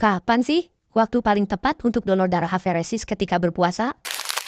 Kapan sih waktu paling tepat untuk donor darah aferesis ketika berpuasa?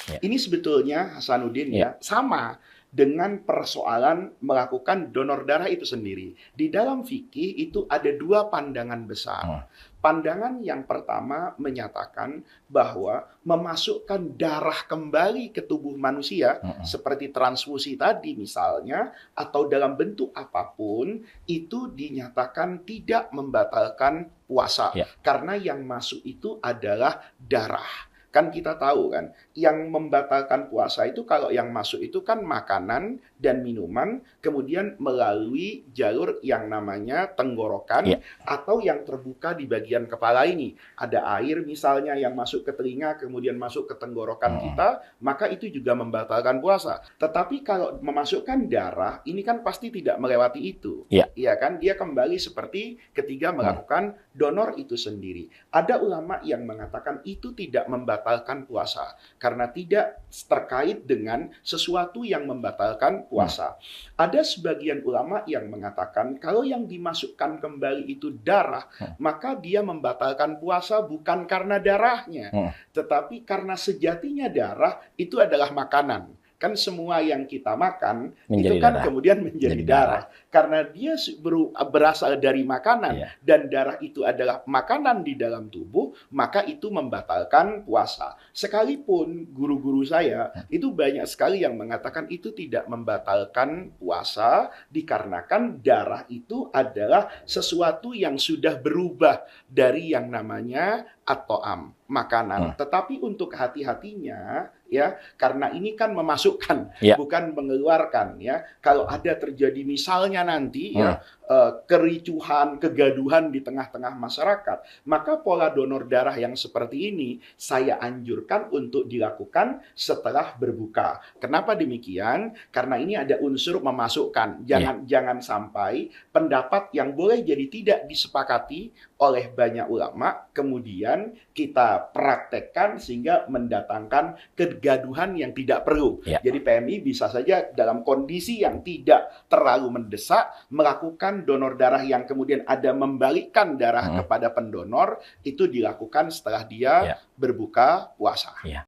Ya. Ini sebetulnya Hasanuddin Ya. sama dengan persoalan melakukan donor darah itu sendiri. Di dalam fikih itu ada dua pandangan besar. Pandangan yang pertama menyatakan bahwa memasukkan darah kembali ke tubuh manusia seperti transfusi tadi misalnya atau dalam bentuk apapun itu dinyatakan tidak membatalkan puasa Ya. karena yang masuk itu adalah darah. Kan kita tahu kan, yang membatalkan puasa itu kalau yang masuk itu kan makanan dan minuman, kemudian melalui jalur yang namanya tenggorokan, Ya. atau yang terbuka di bagian kepala ini. Ada air misalnya yang masuk ke telinga, kemudian masuk ke tenggorokan kita, maka itu juga membatalkan puasa. Tetapi kalau memasukkan darah, ini kan pasti tidak melewati itu. Ya. Iya kan, dia kembali seperti ketika melakukan donor itu sendiri. Ada ulama yang mengatakan itu tidak membatalkan puasa karena tidak terkait dengan sesuatu yang membatalkan puasa. Ada sebagian ulama yang mengatakan kalau yang dimasukkan kembali itu darah, maka dia membatalkan puasa bukan karena darahnya, tetapi karena sejatinya darah itu adalah makanan. Kan semua yang kita makan Menjadi itu kan darah. kemudian menjadi Jadi darah. Karena dia berasal dari makanan Iya. dan darah itu adalah makanan di dalam tubuh, maka itu membatalkan puasa. Sekalipun guru-guru saya itu banyak sekali yang mengatakan itu tidak membatalkan puasa dikarenakan darah itu adalah sesuatu yang sudah berubah dari yang namanya at-ta'am, makanan. Tetapi untuk hati-hatinya ya, karena ini kan memasukkan Ya. bukan mengeluarkan ya. Kalau ada terjadi misalnya nanti ya kericuhan, kegaduhan di tengah-tengah masyarakat, maka pola donor darah yang seperti ini saya anjurkan untuk dilakukan setelah berbuka. Kenapa demikian? Karena ini ada unsur memasukkan. Jangan sampai pendapat yang boleh jadi tidak disepakati oleh banyak ulama kemudian kita praktekkan sehingga mendatangkan kegaduhan yang tidak perlu. Ya. Jadi PMI bisa saja dalam kondisi yang tidak terlalu mendesak melakukan donor darah yang kemudian ada membalikkan darah kepada pendonor itu dilakukan setelah dia berbuka puasa. Ya.